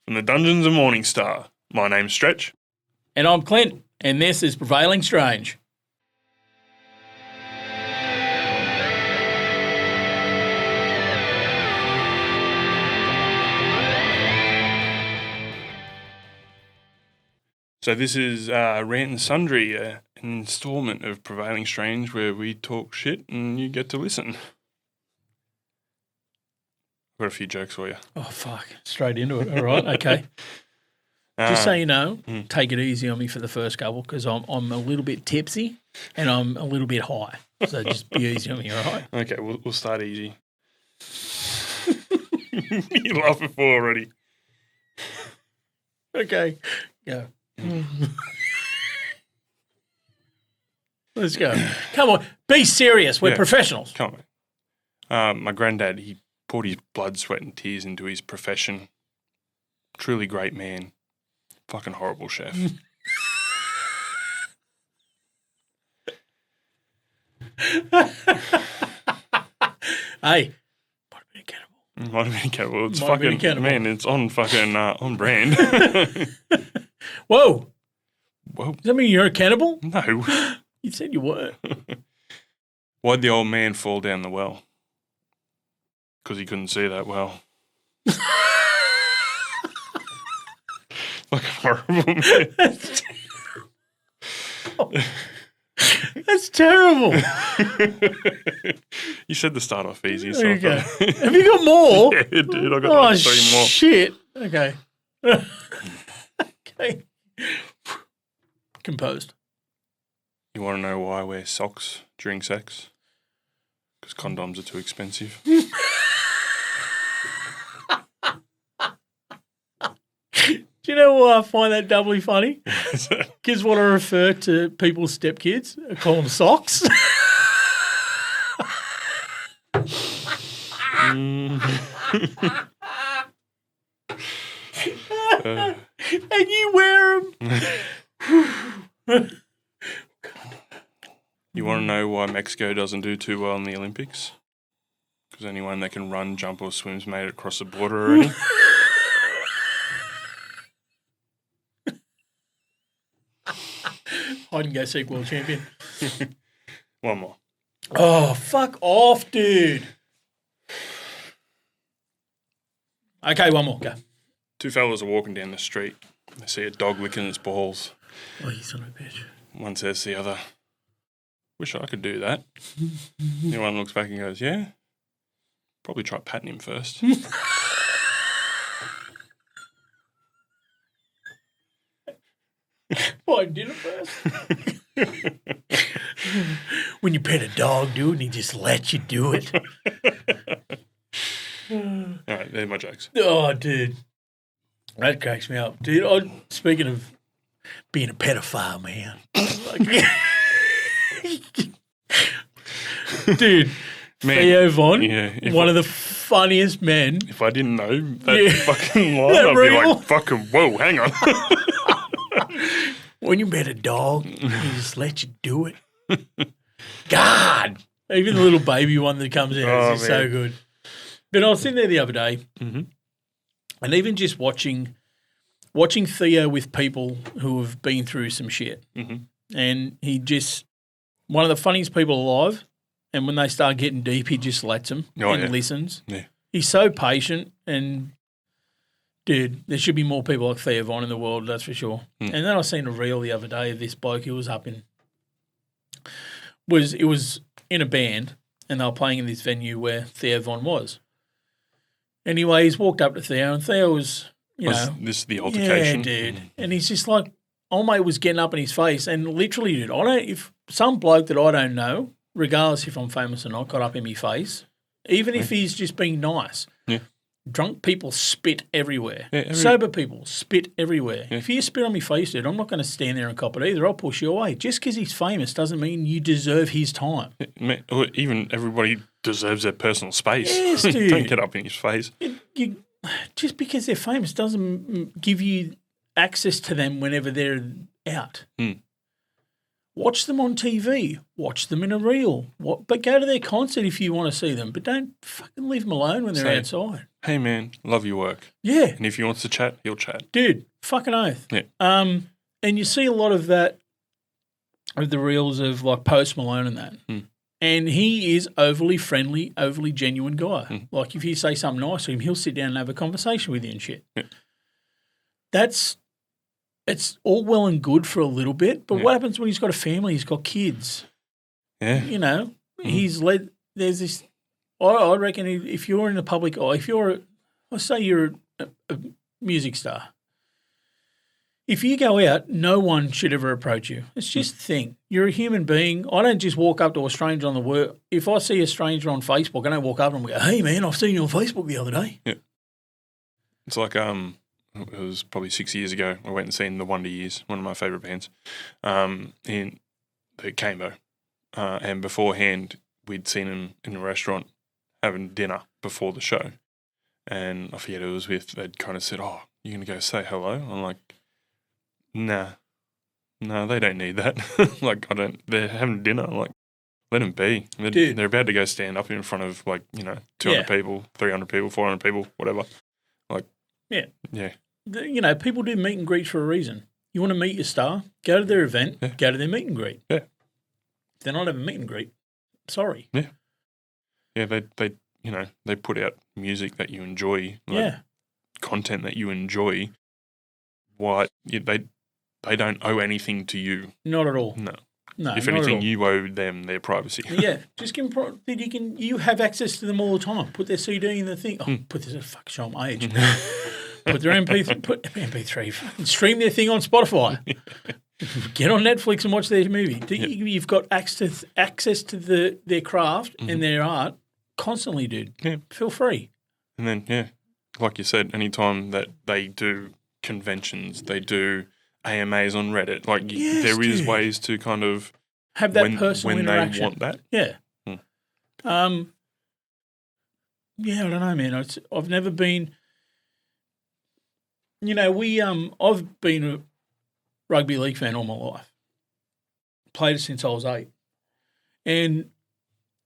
From the Dungeons of Morningstar, my name's Stretch. And I'm Clint, and this is Prevailing Strange. So this is Rant and Sundry, an installment of Prevailing Strange where we talk shit and you get to listen. I've got a few jokes for you. Oh, fuck. Straight into it. All right, okay. Just so you know, take it easy on me for the first couple because I'm a little bit tipsy and I'm a little bit high. So just be easy on me, all right? Okay, we'll start easy. You laughed before already. Okay, go. Let's go. Come on, be serious. We're professionals. Come on. My granddad, he poured his blood, sweat and tears into his profession. Truly great man. Fucking horrible chef. Hey, Might have been cannibal. It's Might have been fucking, cannibal. man, it's on fucking, on brand. Whoa. Well, Does that mean you're a cannibal? no. You said you were. Why'd the old man fall down the well? Because he couldn't see that well. Fucking horrible, man. That's terrible. You said to start off easy, so I Okay. thought- Have you got more? Yeah, dude, I got Oh, like 3 more. shit. Okay. Okay. Composed. You want to know why I wear socks during sex? Because condoms are too expensive. Do you know why I find that doubly funny? Because what I refer to people's stepkids, I call them socks. And you wear them. You want to know why Mexico doesn't do too well in the Olympics? Because anyone that can run, jump or swim's made it across the border already. Hide and go seek world champion. One more. Oh, fuck off, dude. Okay, one more. Go. 2 fellas are walking down the street. They see a dog licking its balls. Oh, you son of a bitch. One says to the other, "Wish I could do that." The one looks back and goes, "Yeah? Probably try patting him first." Why dinner first? When you pet a dog, dude, and he just lets you do it. All right, they're my jokes. Oh, dude. That cracks me up. Dude, speaking of being a pedophile, man. Dude, Man, Theo Von, yeah, one of the funniest men. If I didn't know that Yeah. fucking line, That I'd be real? like, fucking, whoa, hang on. When you pet a dog, he just lets you do it. God. Even the little baby one that comes out Oh, is just so man. good. But I was sitting there the other day, Mhm. and even just watching Theo with people who have been through some shit. Mhm. And he just, one of the funniest people alive. And when they start getting deep, he just lets them and yeah. listens. Yeah. He's so patient. And, dude, there should be more people like Theo Von in the world, that's for sure. And then I seen a reel the other day of this bloke who was up in, it was in a band, and they were playing in this venue where Theo Von was. Anyway, he's walked up to Theo, and Theo was, you Was know, this the altercation? yeah, dude. And he's just like, old mate was getting up in his face, and literally, dude, if some bloke that I don't know, regardless if I'm famous or not, got up in my face, even if he's just being nice. Yeah. Drunk people spit everywhere. Yeah, Sober people spit everywhere. If you spit on me face, dude, I'm not going to stand there and cop it either. I'll push you away. Just because he's famous doesn't mean you deserve his time. Or even everybody deserves their personal space. Yes, dude. Don't get up in his face. Just because they're famous doesn't give you access to them whenever they're out. Watch them on TV. Watch them in a reel. But go to their concert if you want to see them. But don't fucking leave them alone when they're outside. hey, man, love your work. Yeah. And if he wants to chat, he'll chat. Dude, fucking oath. Yeah. And you see a lot of that, of the reels of like Post Malone and that. And he is overly friendly, overly genuine guy. Like if you say something nice to him, he'll sit down and have a conversation with you and shit. Yeah. It's all well and good for a little bit, but what happens when he's got a family, he's got kids? Yeah. You know, there's this, I reckon if you're in the public eye, let's say you're a music star, if you go out, no one should ever approach you. It's just a thing. You're a human being. I don't just walk up to a stranger on the work. If I see a stranger on Facebook, I don't walk up and go, hey, man, I've seen you on Facebook the other day. Yeah. It's like it was probably 6 years ago. I went and seen the Wonder Years, one of my favourite bands, in the Cambo. And beforehand, we'd seen him in a restaurant having dinner before the show. And I forget who it was with. They'd kind of said, oh, you're going to go say hello? I'm like, nah, they don't need that. Like, they're having dinner. I'm like, let them be. They're about to go stand up in front of 200 people, 300 people, 400 people, whatever. Like, yeah. People do meet and greet for a reason. You want to meet your star, go to their event, go to their meet and greet. Yeah. If they're not having a meet and greet, sorry. Yeah. Yeah, they put out music that you enjoy, content that you enjoy. They don't owe anything to you. Not at all. No. No. If anything, you owe them their privacy. Yeah, just give them. You have access to them all the time. Put their CD in the thing. Oh, put this. Fuck, show my age. Put their MP3. Fucking stream their thing on Spotify. Get on Netflix and watch their movie. You've got access to their craft and their art constantly, dude. Yeah. Feel free. And then, like you said, anytime that they do conventions, they do AMAs on Reddit. Like there is ways to kind of have that personal interaction. They want that. Yeah. I don't know, man. I've never been. I've been a rugby league fan all my life. Played it since I was 8, and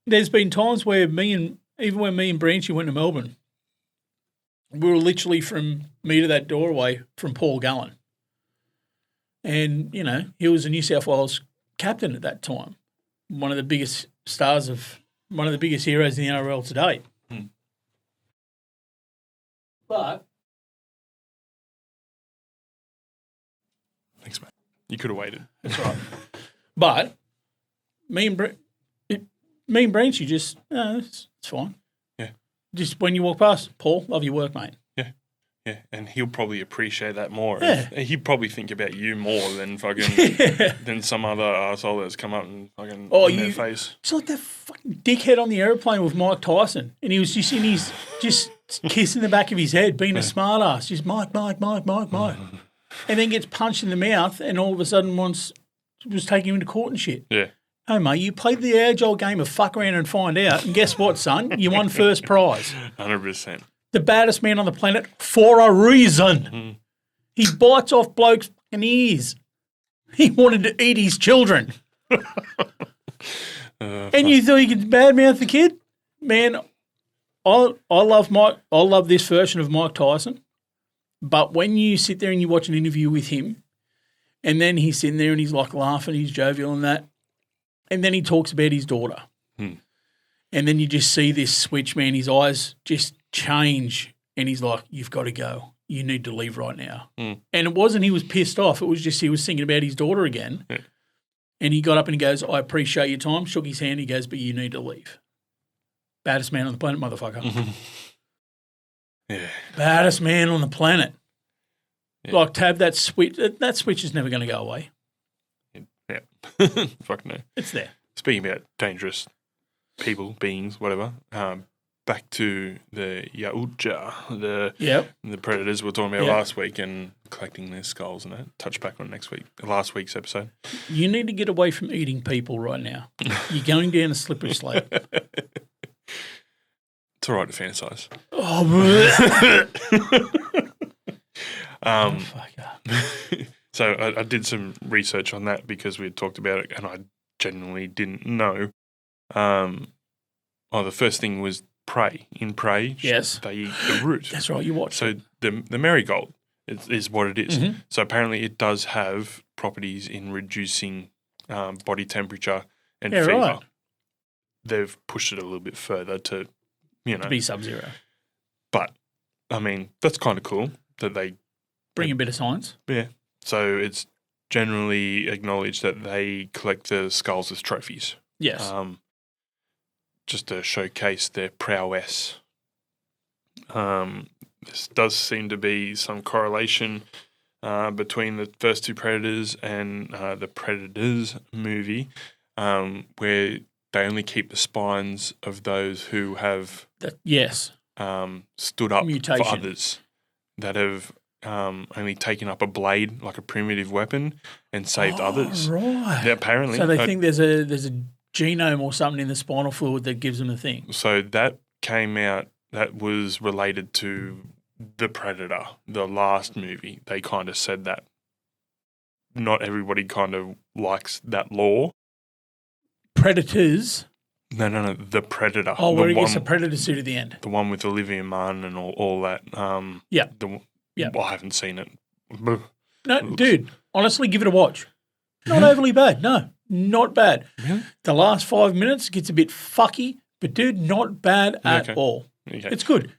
there's been times where when me and Branchy went to Melbourne, we were literally from me to that doorway from Paul Gallen. And, he was a New South Wales captain at that time, one of the biggest heroes in the NRL to date. But thanks, mate. You could have waited. That's right. But me and Branchy just, it's fine. Yeah. Just when you walk past, Paul, love your work, mate. Yeah, and he'll probably appreciate that more. Yeah. He'd probably think about you more than than some other arsehole that's come up and fucking in their face. It's like that fucking dickhead on the aeroplane with Mike Tyson, and he was just just kissing the back of his head, being a smart ass, just Mike. And then gets punched in the mouth, and all of a sudden was taking him into court and shit. Yeah. Oh, mate, you played the agile game of fuck around and find out, and guess what, son? You won first prize. 100%. The baddest man on the planet for a reason. He bites off blokes' fucking ears. He wanted to eat his children. And you thought you could badmouth the kid? Man, I love Mike. I love this version of Mike Tyson. But when you sit there and you watch an interview with him, and then he's sitting there and he's like laughing, he's jovial and that, and then he talks about his daughter. And then you just see this switch, man. His eyes just change, and he's like, you've got to go. You need to leave right now. And it wasn't he was pissed off. It was just he was thinking about his daughter again. Yeah. And he got up and he goes, I appreciate your time. Shook his hand. He goes, but you need to leave. Baddest man on the planet, motherfucker. Yeah. Baddest man on the planet. Yeah. Like to have that switch is never going to go away. Yeah. Fuck no. It's there. Speaking about dangerous people, beings, whatever, back to the Yautja, the predators we were talking about last week and collecting their skulls and that. Touch back on last week's episode. You need to get away from eating people right now. You're going down a slippery slope. It's all right to fantasise. So I did some research on that because we had talked about it and I genuinely didn't know. The first thing was prey. In prey, Yes. they eat the root. That's right, you watch. So the marigold is what it is. Mm-hmm. So apparently it does have properties in reducing body temperature and fever. Right. They've pushed it a little bit further to be Sub-Zero. But, I mean, that's kind of cool that they bring a bit of science. Yeah. So it's generally acknowledged that they collect the skulls as trophies. Yes. Just to showcase their prowess. This does seem to be some correlation between the first two Predators and the Predators movie, where they only keep the spines of those who have stood up Mutation. for others, that have only taken up a blade, like a primitive weapon, and saved others. Right. Yeah, apparently. So they think there's a genome or something in the spinal fluid that gives them the thing. So that came out, that was related to The Predator, the last movie. They kind of said that not everybody kind of likes that lore. Predators? No, The Predator. Oh, where he gets a predator suit at the end. The one with Olivia Munn and all that. Yeah. Well, I haven't seen it. No, dude, honestly, give it a watch. Not overly bad. No, not bad. Really? The last 5 minutes gets a bit fucky, but dude, not bad at all. Okay. It's good.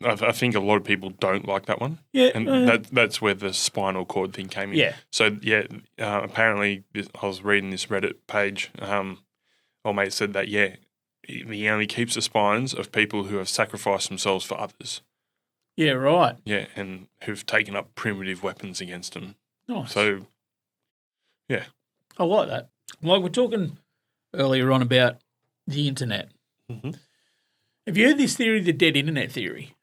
I think a lot of people don't like that one. Yeah. And that's where the spinal cord thing came in. Yeah. So, apparently I was reading this Reddit page. Old mate said that, he only keeps the spines of people who have sacrificed themselves for others. Yeah, right. Yeah, and who've taken up primitive weapons against them. Nice. So, yeah. I like that. Like we're talking earlier on about the internet. Mm-hmm. Have you heard this theory, the dead internet theory?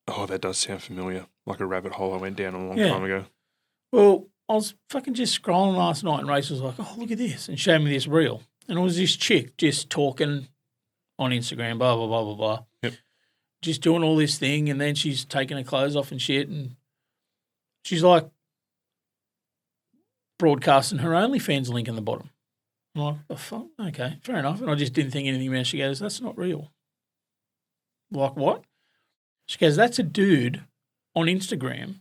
Oh, that does sound familiar. Like a rabbit hole I went down a long time ago. Well, I was fucking just scrolling last night and Rachel was like, oh, look at this, and showed me this reel. And it was this chick just talking on Instagram, blah, blah, blah, blah, blah. Yep. Just doing all this thing, and then she's taking her clothes off and shit, and she's like broadcasting her OnlyFans link in the bottom. I'm like, the fuck? Okay, fair enough. And I just didn't think anything about it. She goes, that's not real. Like what? She goes, that's a dude on Instagram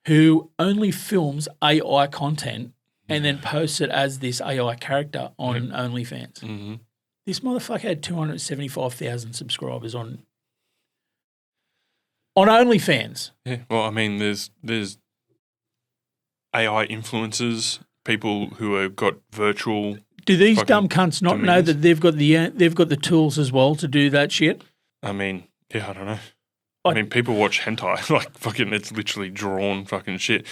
who only films AI content and then posts it as this AI character on OnlyFans. Mm-hmm. This motherfucker had 275,000 subscribers on OnlyFans. Yeah, well, I mean, there's AI influencers, people who have got virtual. Do these dumb cunts not know dominions. that they've got the tools as well to do that shit? I mean, yeah, I don't know. I mean, people watch hentai, like fucking, it's literally drawn fucking shit.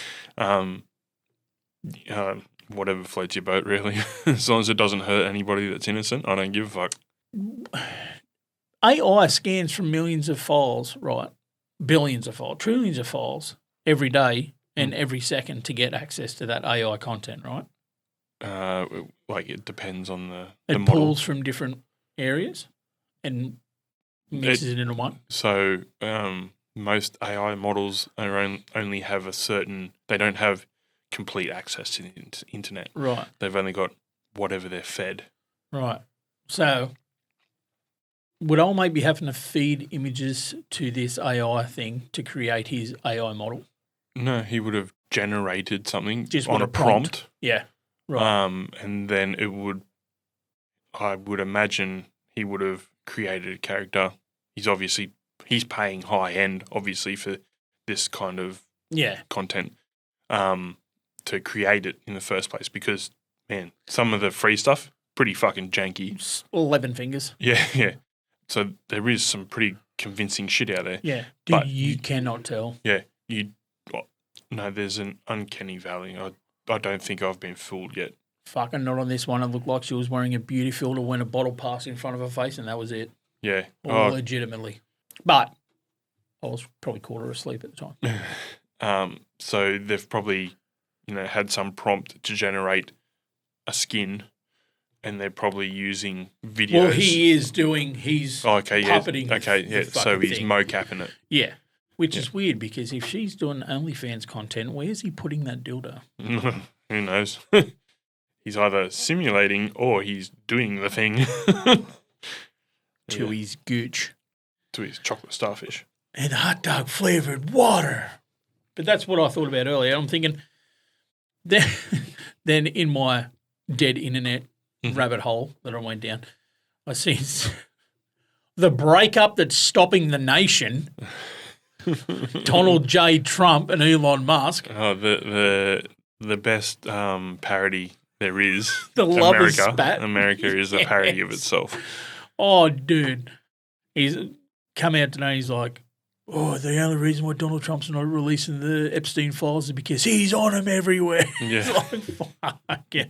Whatever floats your boat, really. As long as it doesn't hurt anybody that's innocent, I don't give a fuck. AI scans from millions of files, right? Billions of files, trillions of files every day and every second to get access to that AI content, right? Like it depends on the It model. pulls from different areas and mixes it into one. So most AI models only have a certain. They don't have complete access to the internet. Right. They've only got whatever they're fed. Right. So would old mate be having to feed images to this AI thing to create his AI model? No, he would have generated something Just on with a prompt. Yeah. Right. And then it would. I would imagine he would have created a character. He's paying high end, obviously, for this kind of content. To create it in the first place, because man, some of the free stuff pretty fucking janky. 11 fingers. Yeah. So there is some pretty convincing shit out there. Yeah, but you cannot tell. Yeah, no, there's an uncanny valley. I don't think I've been fooled yet. Fucking not on this one. It looked like she was wearing a beauty filter when a bottle passed in front of her face, and that was it. Yeah, legitimately. But I was probably quarter asleep at the time. So they've probably, had some prompt to generate a skin, and they're probably using videos. Well, he is doing. He's puppeting. Yeah. Okay, yeah. So he's mocapping it. Yeah, which is weird because if she's doing OnlyFans content, where's he putting that dildo? Who knows? He's either simulating or he's doing the thing. to his gooch. To his chocolate starfish. And hot dog flavoured water. But that's what I thought about earlier. I'm thinking, then in my dead internet rabbit hole that I went down, I see the breakup that's stopping the nation, Donald J. Trump and Elon Musk. Oh, the best parody there is. The lovers spat. America is a parody of itself. Oh, dude. He's come out today, he's like, the only reason why Donald Trump's not releasing the Epstein files is because he's on them everywhere. Yeah. It's like, fucking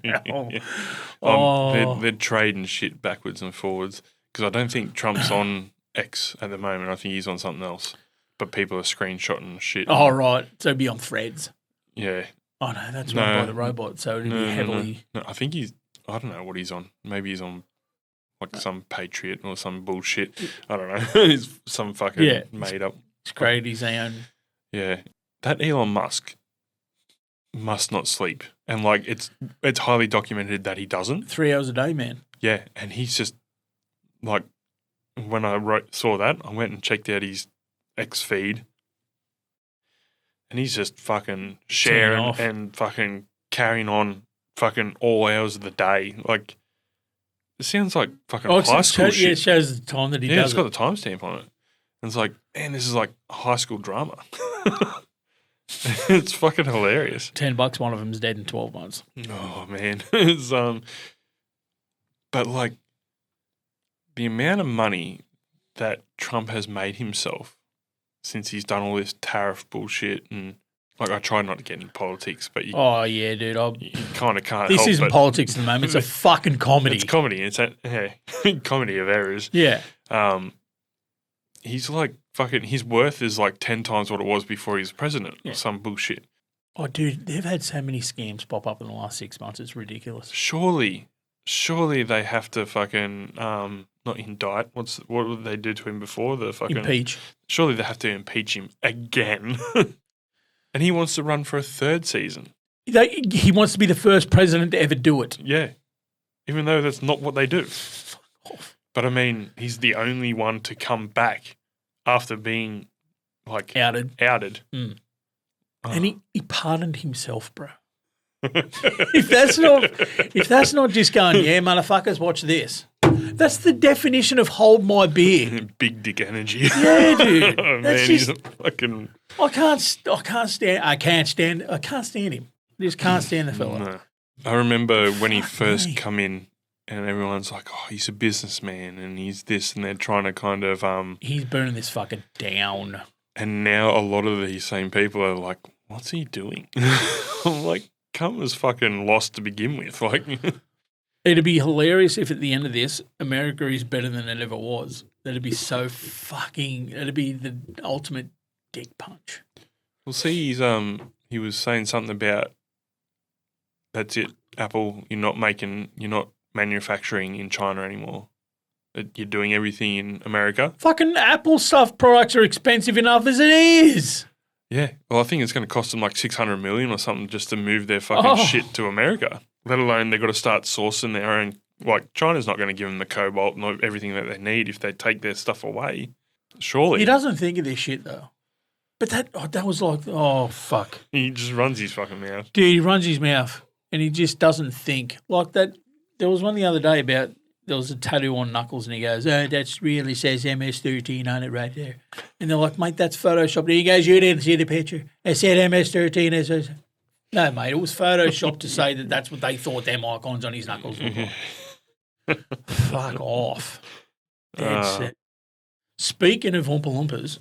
hell. They're trading shit backwards and forwards because I don't think Trump's on X at the moment. I think he's on something else. But people are screenshotting shit. Oh, right. So it'd be on Threads. Yeah. Oh, no, that's run by the robot, so it'd be heavily... No, I think I don't know what he's on. Maybe he's on like some Patriot or some bullshit. I don't know. He's some fucking made up. It's great. He's own. Yeah. That Elon Musk must not sleep. And like it's highly documented that he doesn't. 3 hours a day, man. Yeah. And he's just like, when I saw that, I went and checked out his X feed. And he's just fucking sharing and fucking carrying on fucking all hours of the day. Like, it sounds like fucking high school shit. Yeah, it shows the time that he does it. Yeah, it's got the timestamp on it. And it's like, man, this is like high school drama. It's fucking hilarious. $10, one of them's dead in 12 months. Oh, man. It's, but like, the amount of money that Trump has made himself since he's done all this tariff bullshit and like I try not to get into politics, but you dude, you kind of can't. This help isn't but politics at the moment. It's a fucking comedy. It's comedy. It's a comedy of errors. Yeah. He's like fucking. His worth is like 10 times what it was before he was president. Or some bullshit. Oh, dude, they've had so many scams pop up in the last 6 months. It's ridiculous. Surely they have to fucking not indict. What did they do to him before? The fucking impeach. Surely they have to impeach him again. And he wants to run for a third season. He wants to be the first president to ever do it. Yeah. Even though that's not what they do. But I mean, he's the only one to come back after being like outed. Mm. Oh. And he pardoned himself, bro. if that's not just going, yeah, motherfuckers, watch this. That's the definition of hold my beer. Big dick energy. Yeah, dude. Oh, that's man, he's a fucking. I can't stand him. I just can't stand the fella. No. I remember when he first come in, and everyone's like, "Oh, he's a businessman, and he's this," and they're trying to kind of he's burning this fucker down. And now a lot of these same people are like, "What's he doing?" I'm like, Cunt was fucking lost to begin with. Like, it'd be hilarious if at the end of this, America is better than it ever was. That'd be so fucking. It'd be the ultimate dick punch. Well, see, he was saying something about that's it, Apple. You're not manufacturing in China anymore. You're doing everything in America. Fucking Apple stuff products are expensive enough as it is. Yeah. Well, I think it's going to cost them like $600 million or something just to move their fucking shit to America. Let alone they've got to start sourcing their own. Like, China's not going to give them the cobalt and everything that they need if they take their stuff away. Surely. He doesn't think of this shit, though. But that was like, oh, fuck. He just runs his fucking mouth. Dude, he runs his mouth and he just doesn't think. Like that, there was one the other day about, there was a tattoo on knuckles and he goes, oh, that really says MS-13 on it right there. And they're like, mate, that's Photoshopped. And he goes, you didn't see the picture. It said MS-13. No, mate, it was Photoshopped to say that that's what they thought them icons on his knuckles looked like. Fuck off. Dead set. Speaking of Oompa Loompas,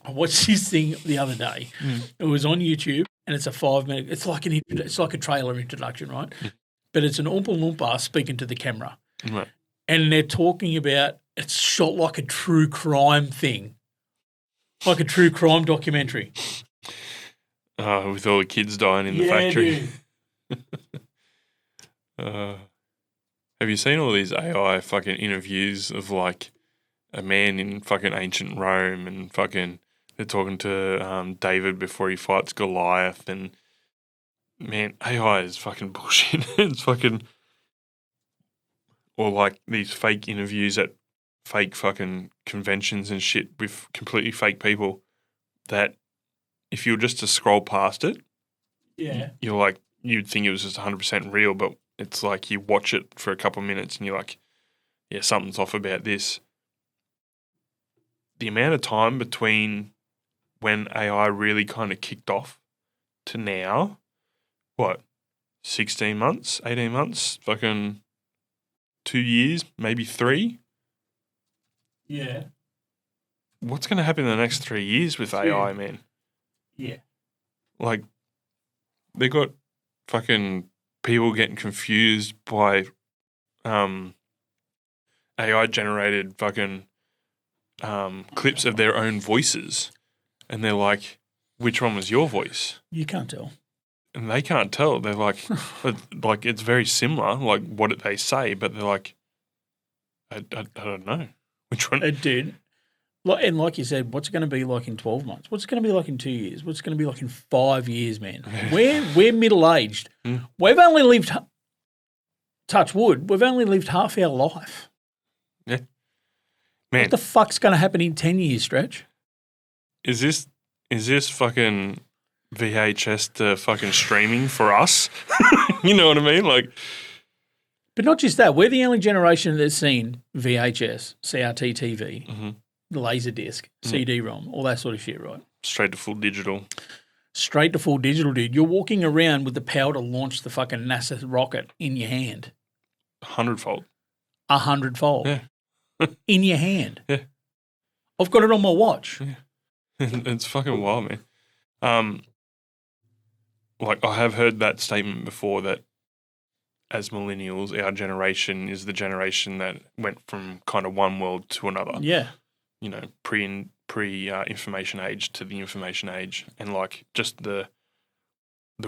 I watched this thing the other day. It was on YouTube and it's a 5-minute, it's like a trailer introduction, right? But it's an Oompa Loompa speaking to the camera. Right. And they're talking about, it's shot like a true crime thing. Like a true crime documentary. With all the kids dying in the factory. Have you seen all these AI fucking interviews of like a man in fucking ancient Rome and fucking they're talking to David before he fights Goliath and man, AI is fucking bullshit. It's fucking or like these fake interviews at fake fucking conventions and shit with completely fake people that if you were just to scroll past it, you're like, you'd think it was just 100% real, but it's like you watch it for a couple of minutes and you're like, yeah, something's off about this. The amount of time between when AI really kind of kicked off to now, 16 months, 18 months, fucking 2 years, maybe 3? Yeah. What's going to happen in the next 3 years with AI, man? Yeah. Like, they got fucking people getting confused by AI-generated fucking clips of their own voices. And they're like, which one was your voice? You can't tell. And they can't tell. They're like, like it's very similar, like what they say, but they're like, I don't know. Which one? Dude, and like you said, what's it going to be like in 12 months? What's it going to be like in 2 years? What's it going to be like in 5 years, man? We're middle-aged. We've only lived, touch wood, we've only lived half our life. Yeah. Man. What the fuck's going to happen in 10 years, Stretch? Is this fucking VHS to fucking streaming for us? You know what I mean? Like, but not just that. We're the only generation that's seen VHS, CRT TV, Laserdisc, CD-ROM, all that sort of shit, right? Straight to full digital. Straight to full digital, dude. You're walking around with the power to launch the fucking NASA rocket in your hand. 100-fold. 100-fold. Yeah. In your hand. Yeah. I've got it on my watch. Yeah. It's fucking wild, man. Like I have heard that statement before that as millennials, our generation is the generation that went from kind of one world to another. Yeah. You know, pre information age to the information age, and like just the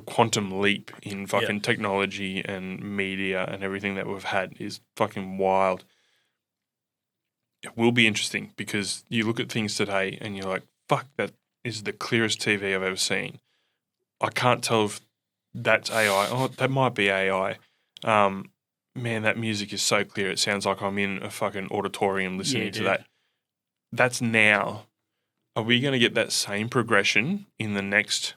quantum leap in fucking technology and media and everything that we've had is fucking wild. It will be interesting because you look at things today and you're like, fuck, that is the clearest TV I've ever seen. I can't tell if that's AI. Oh, that might be AI. Man, that music is so clear. It sounds like I'm in a fucking auditorium listening to that. That's now. Are we going to get that same progression in the next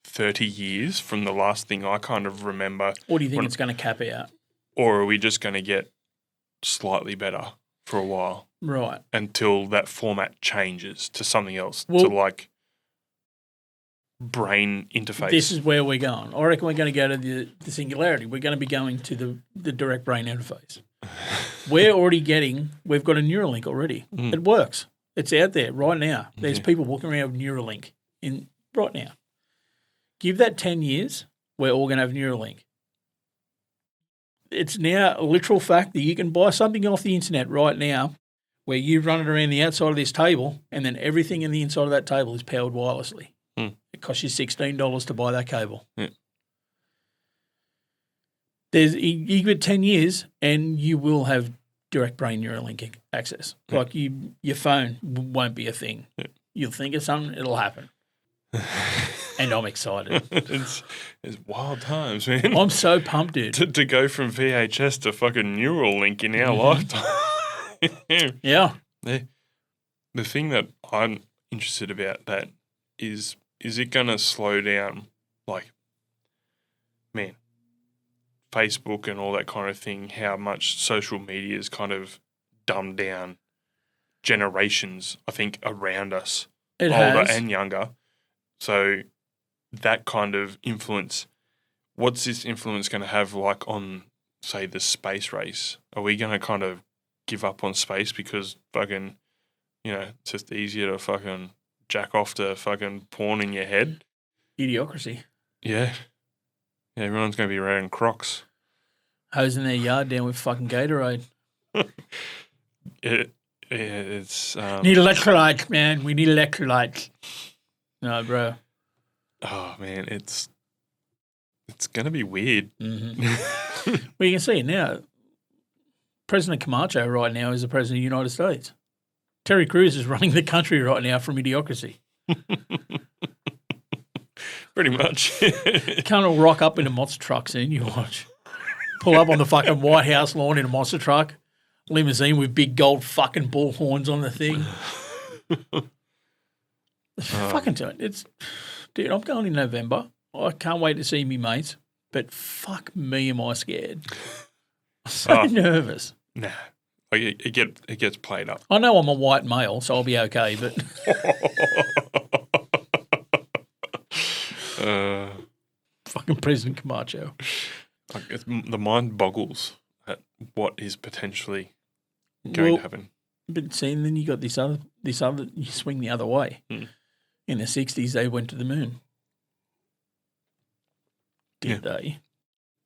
30 years from the last thing I kind of remember? Or do you think it's going to cap out? Or are we just going to get slightly better for a while? Right. Until that format changes to something else, well, to like brain interface. This is where we're going. I reckon we're going to go to the singularity. We're going to be going to the direct brain interface. We've got a Neuralink already. It works. It's out there right now. There's people walking around with Neuralink right now. Give that 10 years, we're all going to have Neuralink. It's now a literal fact that you can buy something off the internet right now where you run it around the outside of this table and then everything in the inside of that table is powered wirelessly. It costs you $16 to buy that cable. Yeah. You get 10 years and you will have direct brain Neuralink access. Yeah. Like your phone won't be a thing. Yeah. You'll think of something, it'll happen. And I'm excited. It's wild times, man. I'm so pumped, dude. To go from VHS to fucking Neuralink in our lifetime. Yeah. The thing that I'm interested about that is it going to slow down, like, man, Facebook and all that kind of thing, how much social media has kind of dumbed down generations, I think, around us, older and younger. So that kind of influence, what's this influence going to have like on, say, the space race? Are we going to kind of give up on space because fucking, it's just easier to fucking jack off to fucking porn in your head? Idiocracy. Yeah. Yeah, everyone's going to be wearing Crocs. Hosing their yard down with fucking Gatorade. It's... Need electrolytes, man. We need electrolytes. No, bro. Oh, man, it's going to be weird. Mm-hmm. Well, you can see it now. President Camacho right now is the President of the United States. Terry Crews is running the country right now from Idiocracy. Pretty much. Can't all rock up in a monster truck soon, you watch. Pull up on the fucking White House lawn in a monster truck, limousine with big gold fucking bull horns on the thing. Fucking tell it. Dude, I'm going in November. I can't wait to see me mates, but fuck me, am I scared. I'm so nervous. Nah. Like it gets played up. I know I'm a white male, so I'll be okay, but fucking President Camacho. Like the mind boggles at what is potentially going to happen. But see, and then you got this other, you swing the other way. In the 60s, they went to the moon. Did they?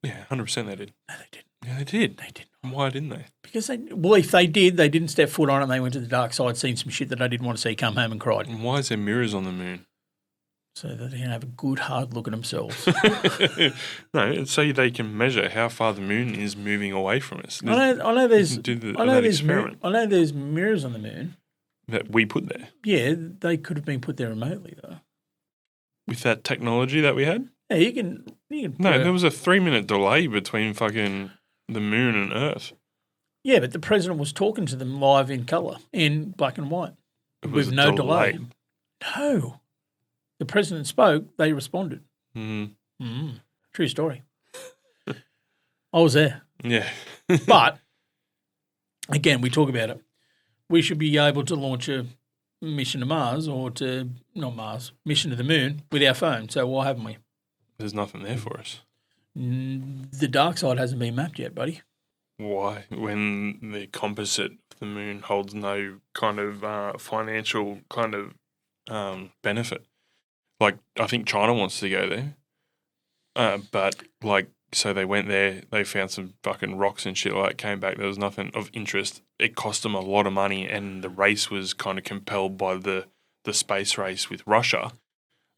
Yeah, 100% they did. No, they didn't. Yeah, they did. They did. Why didn't they? Because if they did, they didn't step foot on it and they went to the dark side, seen some shit that they didn't want to see, come home and cried. And why is there mirrors on the moon? So that they can have a good hard look at themselves. No, it's so they can measure how far the moon is moving away from us. I know there's experiment mirrors on the moon. That we put there. Yeah, they could have been put there remotely though. With that technology that we had? Yeah, you can. No, there was a 3-minute delay between fucking the moon and Earth. Yeah, but the president was talking to them live in colour, in black and white, with no delay. No. The president spoke, they responded. True story. I was there. Yeah. But, again, we talk about it. We should be able to launch a mission to Mars mission to the moon with our phone. So why haven't we? There's nothing there for us. The dark side hasn't been mapped yet, buddy. Why? When the composite of the moon holds no kind of financial kind of benefit. Like, I think China wants to go there. But, like, so they went there, they found some fucking rocks and shit like that, came back, there was nothing of interest. It cost them a lot of money, and the race was kind of compelled by the space race with Russia.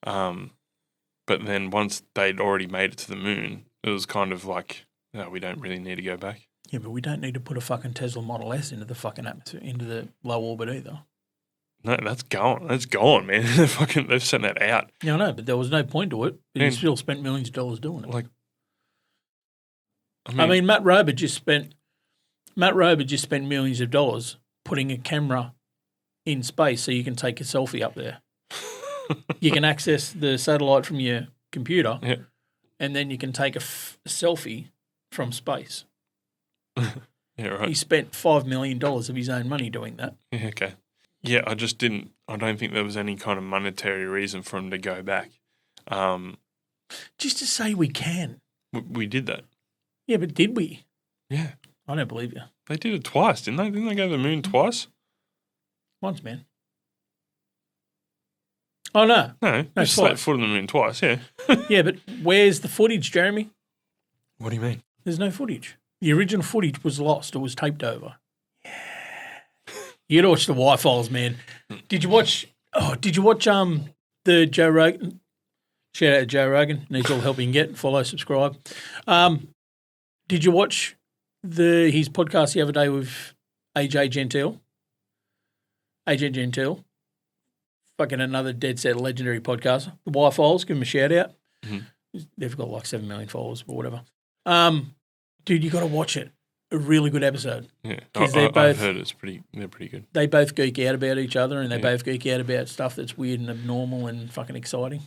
But then once they'd already made it to the moon, it was kind of like, no, we don't really need to go back. Yeah, but we don't need to put a fucking Tesla Model S into the fucking atmosphere, into the low orbit either. No, that's gone. That's gone, man. They've sent that out. Yeah, I know, but there was no point to it. But you still spent millions of dollars doing it. Like, I mean, Matt Rober just spent millions of dollars putting a camera in space so you can take a selfie up there. You can access the satellite from your computer, and then you can take a selfie from space. Yeah, right. He spent $5 million of his own money doing that. Yeah, okay. Yeah, I don't think there was any kind of monetary reason for him to go back. Just to say we can. We did that. Yeah, but did we? Yeah. I don't believe you. They did it twice, didn't they? Didn't they go to the moon twice? Once, man. Oh, no. No, they set foot on the moon twice, yeah. Yeah, but where's the footage, Jeremy? What do you mean? There's no footage. The original footage was lost. It was taped over. Yeah. You gotta watch the Y-Files, man. Did you watch the Joe Rogan? Shout out to Joe Rogan. Needs all the help he can get. Follow, subscribe. Did you watch his podcast the other day with AJ Gentile? AJ Gentile. Fucking another dead set legendary podcaster. The Y-Files, give him a shout out. Mm-hmm. They've got like 7 million followers or whatever. Dude, you got to watch it. A really good episode. Yeah, I've heard they're pretty good. They both geek out about each other, and they both geek out about stuff that's weird and abnormal and fucking exciting.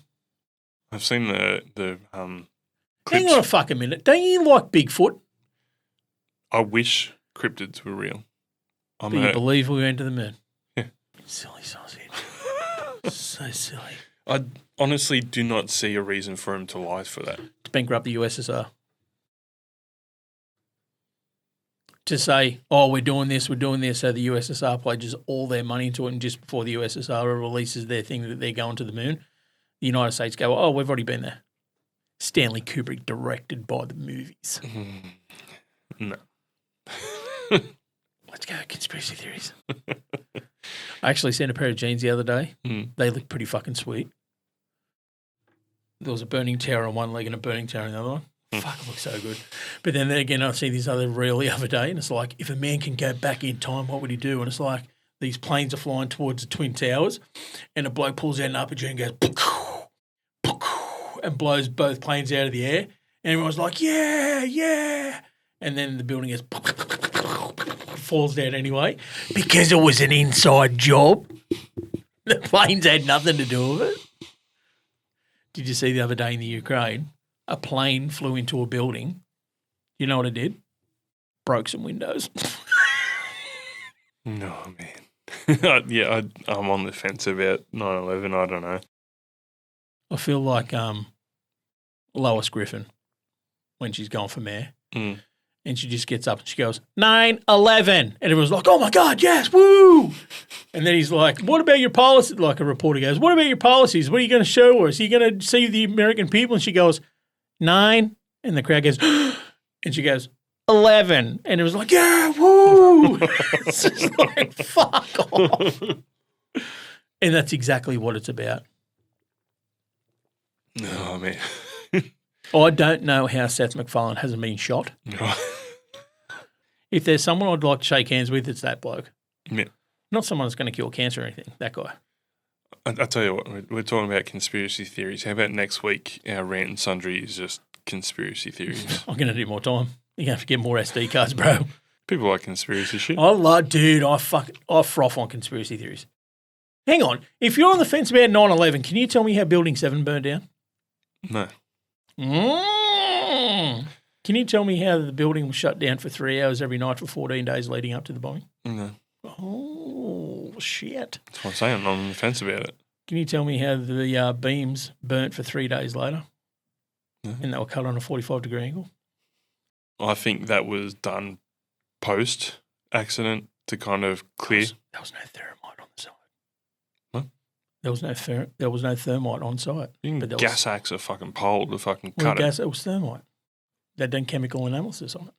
I've seen the clips. Hang on a fucking minute. Don't you like Bigfoot? I wish cryptids were real. But you believe we went to the moon? Yeah. Silly sausage. So silly. I honestly do not see a reason for him to lie for that. To bankrupt the USSR. To say, oh, we're doing this, so the USSR pledges all their money into it, and just before the USSR releases their thing that they're going to the moon, the United States go, oh, we've already been there. Stanley Kubrick directed by the movies. No. Let's go, conspiracy theories. I actually sent a pair of jeans the other day. They look pretty fucking sweet. There was a burning tower on one leg and a burning tower on the other one. Fuck, it looks so good. But then again, I see this other reel the other day, and it's like, if a man can go back in time, what would he do? And it's like, these planes are flying towards the Twin Towers, and a bloke pulls out an RPG and goes, poof, poof, and blows both planes out of the air. And everyone's like, yeah, yeah. and then the building is falls down anyway because it was an inside job. The planes had nothing to do with it. Did you see the other day in the Ukraine, a plane flew into a building? You know what it did? Broke some windows. No, man. Yeah, I'm on the fence about 9/11. I don't know. I feel like Lois Griffin when she's going for mayor. And she just gets up and she goes, 9/11. And everyone's like, oh, my God, yes, woo. And then he's like, what about your policies? Like a reporter goes, what about your policies? What are you going to show us? Are you going to see the American people? And she goes, 9. And the crowd goes, and she goes, 11. And it was like, yeah, woo. It's just like, fuck off. And that's exactly what it's about. Oh, man. I don't know how Seth MacFarlane hasn't been shot. If there's someone I'd like to shake hands with, it's that bloke. Yeah. Not someone that's going to cure cancer or anything, that guy. I'll tell you what, we're talking about conspiracy theories. How about next week our Rant and Sundry is just conspiracy theories? I'm going to need more time. You're going to have to get more SD cards, bro. People like conspiracy shit. I froth on conspiracy theories. Hang on. If you're on the fence about 9/11, can you tell me how Building 7 burned down? No. Can you tell me how the building was shut down for 3 hours every night for 14 days leading up to the bombing? No. Oh, shit. That's what I'm saying. I'm on the fence about it. Can you tell me how the beams burnt for 3 days later? No. And they were cut on a 45-degree angle? I think that was done post-accident to kind of clear. There was no thermite on the site. What? There was no thermite on site. You can gas axe a fucking pole to fucking cut it. It was thermite. They'd done chemical analysis on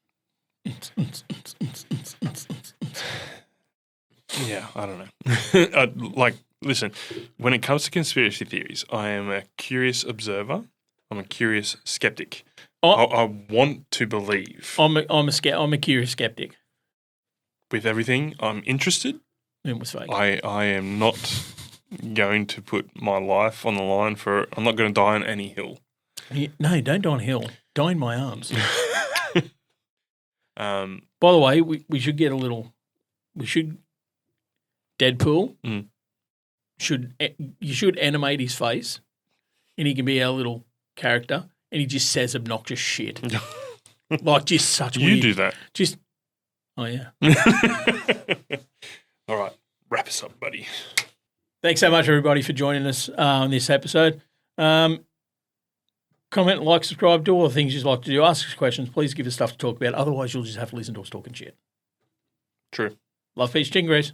it. Yeah, I don't know. Listen, when it comes to conspiracy theories, I am a curious observer. I'm a curious skeptic. I want to believe. I'm a curious skeptic. With everything, I'm interested. It was fake. I am not going to put my life on the line for. I'm not going to die on any hill. No, don't die on a hill. Die in my arms. By the way, we should get a little. We should. Deadpool. You should animate his face, and he can be our little character, and he just says obnoxious shit, like just such. You weird, do that. Just. Oh yeah. All right, wrap us up, buddy. Thanks so much, everybody, for joining us on this episode. Comment, like, subscribe, do all the things you'd like to do. Ask us questions. Please give us stuff to talk about. Otherwise, you'll just have to listen to us talking shit. True. Love, peace, ching, grease.